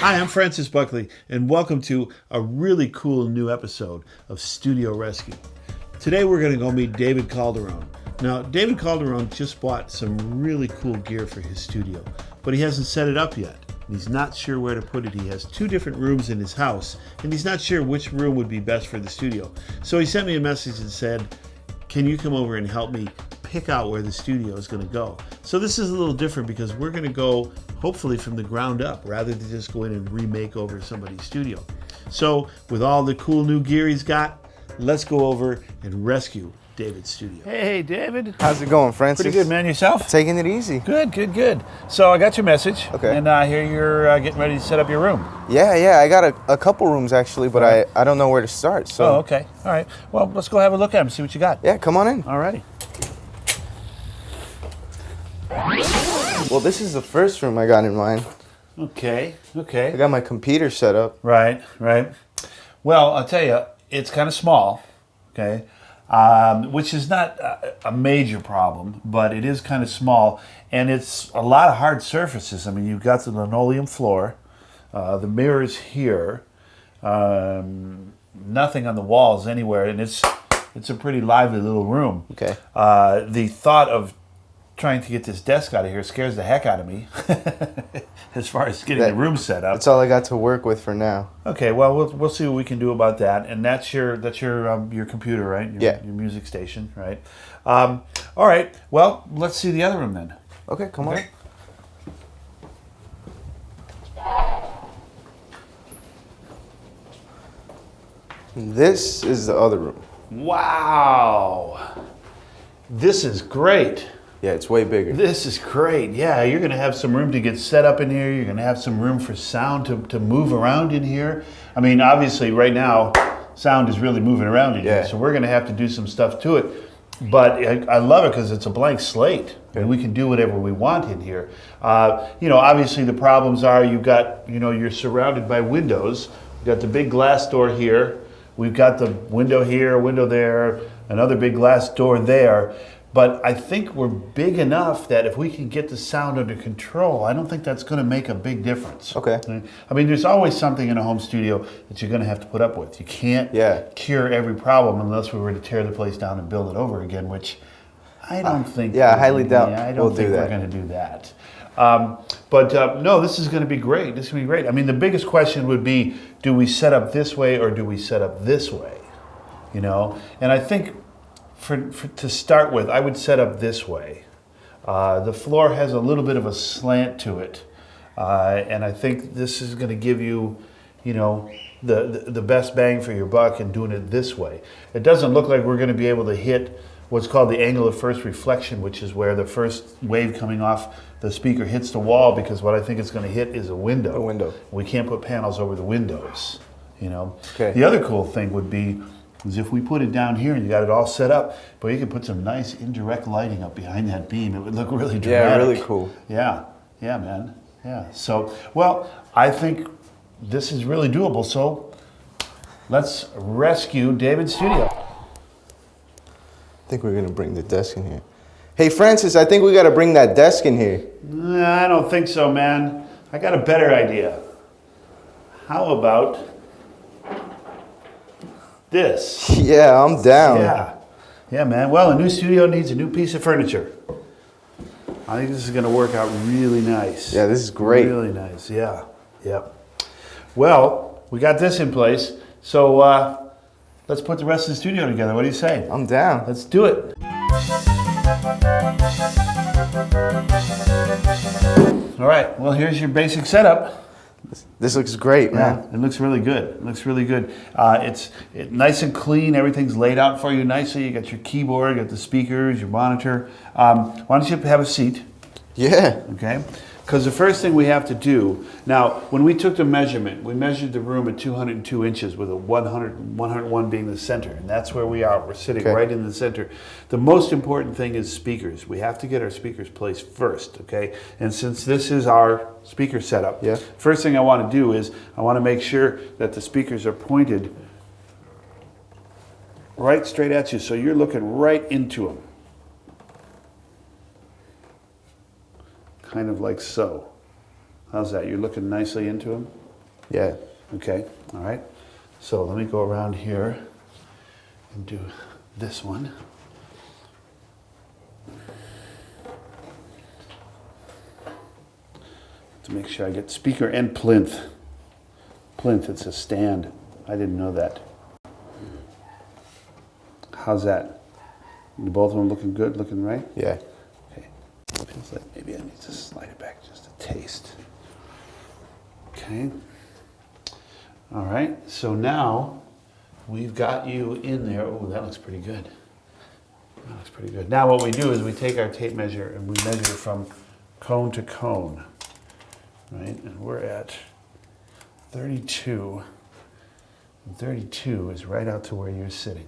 Hi, I'm Francis Buckley, and welcome to a really cool new episode of Studio Rescue. Today we're going to go meet David Calderon. Now, David Calderon just bought some really cool gear for his studio, but he hasn't set it up yet. He's not sure where to put it. He has 2 different rooms in his house, and he's not sure which room would be best for the studio. So he sent me a message and said, can you come over and help me pick out where the studio is going to go? So this is a little different because we're going to go hopefully from the ground up rather than just go in and remake over somebody's studio. So with all the cool new gear he's got, let's go over and rescue David's studio. Hey, David. How's it going, Francis? Pretty good, man. Yourself? Taking it easy. Good. So I got your message. Okay. And I hear you're getting ready to set up your room. Yeah. I got a couple rooms actually, but I don't know where to start. So. Oh, okay. All right. Well, let's go have a look at them, see what you got. Yeah, come on in. All righty. Well, this is the first room I got in mind. Okay. I got my computer set up. Right. Well, I'll tell you, it's kind of small, okay, which is not a major problem, but it is kind of small, and it's a lot of hard surfaces. I mean, you've got the linoleum floor, the mirrors here, nothing on the walls anywhere, and it's a pretty lively little room. Okay. The thought of trying to get this desk out of here scares the heck out of me as far as getting the room set up. That's all I got to work with for now. Okay, well, we'll see what we can do about that. And that's your computer, right? Yeah. Your music station, right? All right. Well, let's see the other room then. Okay, come on. This is the other room. Wow. This is great. Yeah, it's way bigger. This is great. Yeah, you're going to have some room to get set up in here. You're going to have some room for sound to move around in here. I mean, obviously, right now, sound is really moving around in here, so we're going to have to do some stuff to it. But I love it because it's a blank slate, and we can do whatever we want in here. Obviously, the problems are you're surrounded by windows. You've got the big glass door here. We've got the window here, window there, another big glass door there. But I think we're big enough that if we can get the sound under control, I don't think that's going to make a big difference. Okay. I mean, there's always something in a home studio that you're going to have to put up with. You can't cure every problem unless we were to tear the place down and build it over again, which I don't think. I highly doubt I don't think we're going to do that. No, this is going to be great. This is going to be great. I mean, the biggest question would be, do we set up this way or do we set up this way? And I think to start with, I would set up this way. The floor has a little bit of a slant to it, and I think this is going to give you, the best bang for your buck in doing it this way. It doesn't look like we're going to be able to hit what's called the angle of first reflection, which is where the first wave coming off the speaker hits the wall, because what I think it's going to hit is a window. A window. We can't put panels over the windows, Okay. The other cool thing would be is if we put it down here and you got it all set up, but you could put some nice indirect lighting up behind that beam. It would look really dramatic. Yeah, really cool. Yeah, man. Yeah. So, well, I think this is really doable. So let's rescue David's studio. I think we're going to bring the desk in here. Hey, Francis, I think we got to bring that desk in here. I don't think so, man. I got a better idea. How about this? Yeah, I'm down. Yeah, man. Well, a new studio needs a new piece of furniture. I think this is going to work out really nice. Yeah, this is great. Really nice. Yeah. Yep. Well, we got this in place, so let's put the rest of the studio together. What do you say? I'm down. Let's do it. All right. Well, here's your basic setup. This looks great, man. Yeah, it looks really good. It looks really good. It's nice and clean. Everything's laid out for you nicely. You got your keyboard, you got the speakers, your monitor. Why don't you have a seat? Yeah. Okay. Because the first thing we have to do, now, when we took the measurement, we measured the room at 202 inches with a 101 being the center. And that's where we are. We're sitting right in the center. The most important thing is speakers. We have to get our speakers placed first, okay? And since this is our speaker setup, first thing I want to do is I want to make sure that the speakers are pointed right straight at you. So you're looking right into them. Kind of like so. How's that? You're looking nicely into them? Yeah. Okay, all right. So let me go around here and do this one. To make sure I get speaker and plinth. Plinth, it's a stand. I didn't know that. How's that? Both of them looking good, looking right? Yeah. Okay. Feels like maybe I need to slide it back just a taste. Okay. All right, so now we've got you in there. Oh, that looks pretty good. That looks pretty good. Now what we do is we take our tape measure and we measure from cone to cone, right? And we're at 32. And 32 is right out to where you're sitting,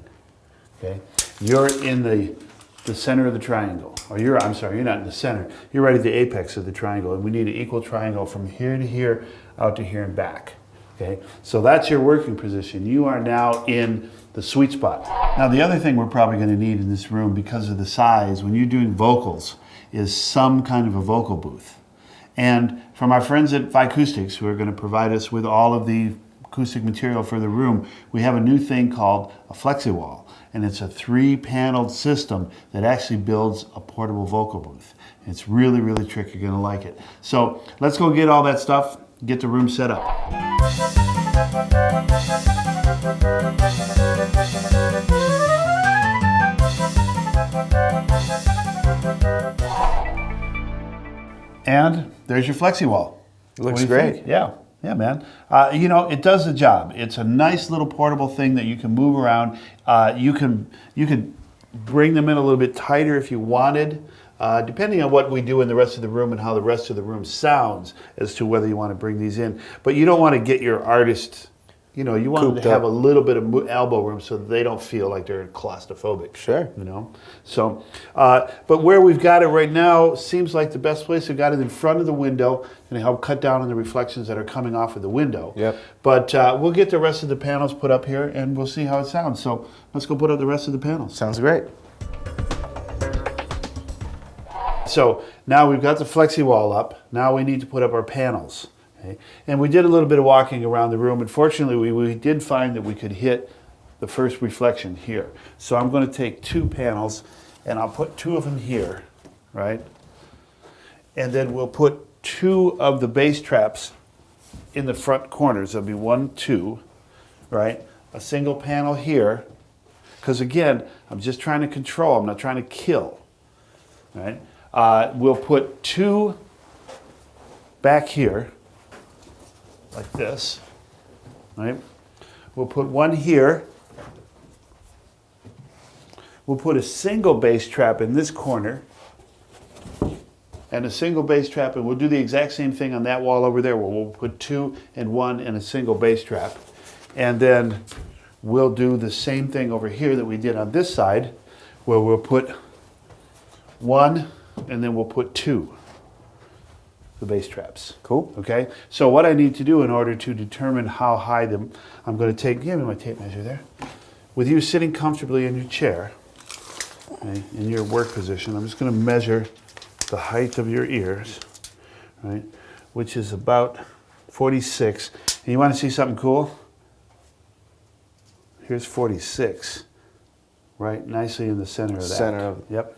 okay? You're in the center of the triangle. Or I'm sorry, you're not in the center. You're right at the apex of the triangle, and we need an equal triangle from here to here, out to here and back. Okay, so that's your working position. You are now in the sweet spot. Now the other thing we're probably going to need in this room because of the size, when you're doing vocals, is some kind of a vocal booth. And from our friends at Acoustics, who are going to provide us with all of the acoustic material for the room, we have a new thing called a Flexi Wall. And it's a 3-paneled system that actually builds a portable vocal booth. It's really, really tricky. You're going to like it. So let's go get all that stuff, get the room set up. And there's your Flexi Wall. Looks great. Think? Yeah, man. You know, it does the job. It's a nice little portable thing that you can move around. You can bring them in a little bit tighter if you wanted. Depending on what we do in the rest of the room and how the rest of the room sounds as to whether you want to bring these in. But you don't want to get your artist, you know, you want them to have a little bit of elbow room so that they don't feel like they're claustrophobic. Sure. You know? So, but where we've got it right now seems like the best place. We've got it in front of the window and help cut down on the reflections that are coming off of the window. Yep. But we'll get the rest of the panels put up here and we'll see how it sounds. So let's go put up the rest of the panels. Sounds great. So now we've got the Flexi Wall up. Now we need to put up our panels. Okay? And we did a little bit of walking around the room. Unfortunately, we did find that we could hit the first reflection here. So I'm going to take 2 panels and I'll put 2 of them here, right? And then we'll put 2 of the bass traps in the front corners. There'll be 1, 2, right? A single panel here. Because again, I'm just trying to control. I'm not trying to kill, right? We'll put 2 back here, like this, right? We'll put 1 here. We'll put a single bass trap in this corner, and a single bass trap, and we'll do the exact same thing on that wall over there, where we'll put 2 and 1 and a single bass trap. And then we'll do the same thing over here that we did on this side, where we'll put 1, and then we'll put 2, the bass traps. Cool. Okay? So what I need to do in order to determine how high I'm going to take, give me my tape measure there. With you sitting comfortably in your chair, okay, in your work position, I'm just going to measure the height of your ears, right, which is about 46. And you want to see something cool? Here's 46, right, nicely in the center of that. Center of it. Yep.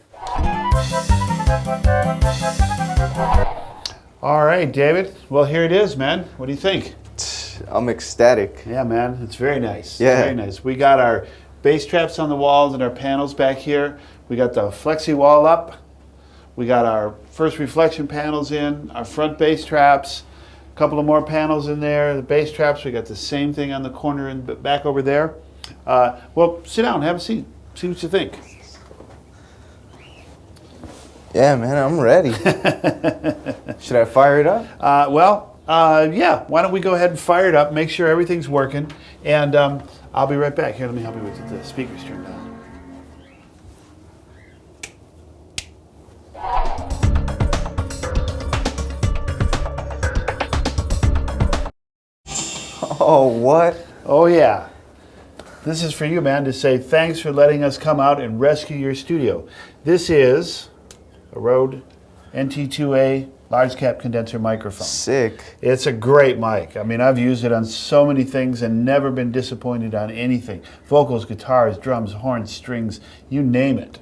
All right, David. Well, here it is, man. What do you think? I'm ecstatic. Yeah, man. It's very nice. Yeah. Very nice. We got our bass traps on the walls and our panels back here. We got the Flexi Wall up. We got our first reflection panels in, our front bass traps, a couple of more panels in there, the bass traps. We got the same thing on the corner and back over there. Well, sit down, have a seat. See what you think. Yeah, man, I'm ready. Should I fire it up? Yeah. Why don't we go ahead and fire it up, make sure everything's working, and I'll be right back. Here, let me help you with the speakers turned on. Oh, what? Oh, yeah. This is for you, man, to say thanks for letting us come out and rescue your studio. This is a RØDE NT2A large cap condenser microphone. Sick. It's a great mic. I mean, I've used it on so many things and never been disappointed on anything. Vocals, guitars, drums, horns, strings, you name it.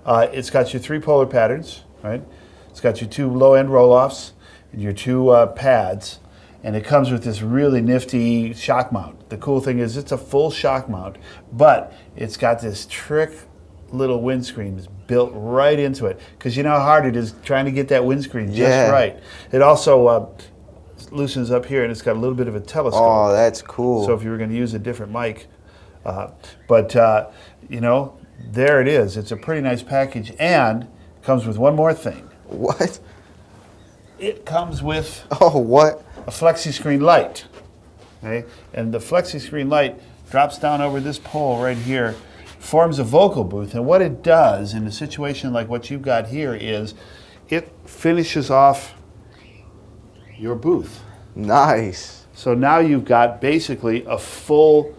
It's got your 3 polar patterns, right? It's got your 2 low-end roll-offs and your 2 pads, and it comes with this really nifty shock mount. The cool thing is it's a full shock mount, but it's got this trick little windscreen that's built right into it, because you know how hard it is trying to get that windscreen just right. It also loosens up here, and it's got a little bit of a telescope. Oh, that's cool. So if you were going to use a different mic, you know, there it is. It's a pretty nice package, and it comes with one more thing. What? It comes with Oh, what? a Flexi screen light. Okay? And the Flexi screen light drops down over this pole right here, forms a vocal booth, and what it does in a situation like what you've got here is it finishes off your booth. Nice. So now you've got basically a full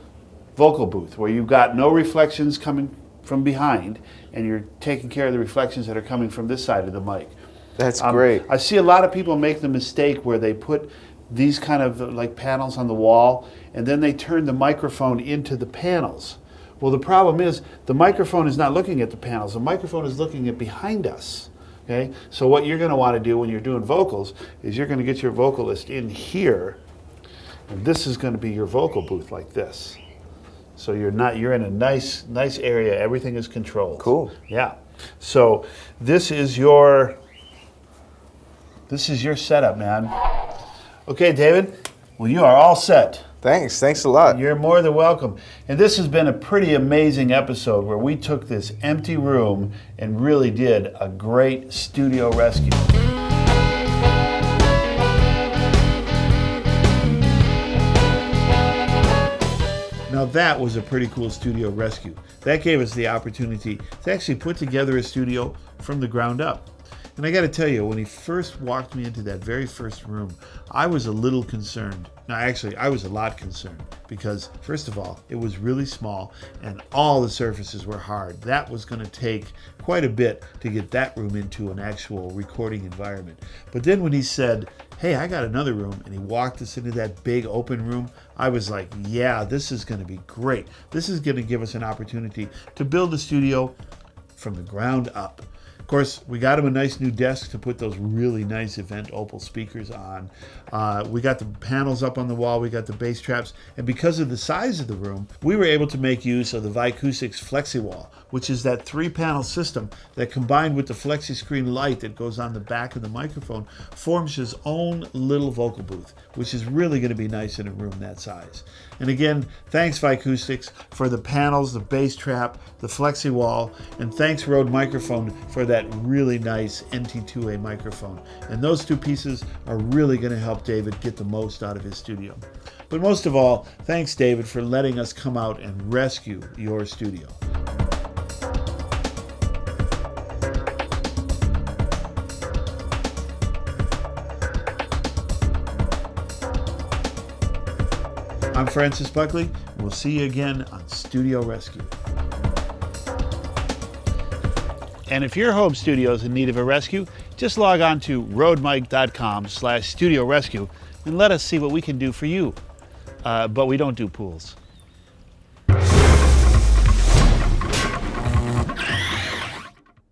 vocal booth where you've got no reflections coming from behind, and you're taking care of the reflections that are coming from this side of the mic. That's great. I see a lot of people make the mistake where they put these kind of like panels on the wall, and then they turn the microphone into the panels. Well, the problem is the microphone is not looking at the panels. The microphone is looking at behind us. Okay? So what you're going to want to do when you're doing vocals is you're going to get your vocalist in here, and this is going to be your vocal booth like this. So you're in a nice area. Everything is controlled. Cool. Yeah. So this is your setup, man. Okay, David. Well, you are all set. Thanks a lot. You're more than welcome. And this has been a pretty amazing episode where we took this empty room and really did a great studio rescue. Now that was a pretty cool studio rescue. That gave us the opportunity to actually put together a studio from the ground up. And I got to tell you, when he first walked me into that very first room, I was a little concerned. No, actually, I was a lot concerned because, first of all, it was really small and all the surfaces were hard. That was going to take quite a bit to get that room into an actual recording environment. But then when he said, hey, I got another room, and he walked us into that big open room, I was like, yeah, this is going to be great. This is going to give us an opportunity to build a studio from the ground up. Of course, we got him a nice new desk to put those really nice Event Opal speakers on. We got the panels up on the wall, we got the bass traps, and because of the size of the room, we were able to make use of the Acoustic's Flexi Wall, which is that 3-panel system that, combined with the Flexi screen light that goes on the back of the microphone, forms his own little vocal booth, which is really going to be nice in a room that size. And again, thanks Acoustics for the panels, the bass trap, the Flexi Wall, and thanks RØDE Microphone for that really nice NT2A microphone. And those two pieces are really going to help David get the most out of his studio. But most of all, thanks David for letting us come out and rescue your studio. I'm Francis Buckley, and we'll see you again on Studio Rescue. And if your home studio is in need of a rescue, just log on to rodemic.com/studio rescue and let us see what we can do for you. But we don't do pools.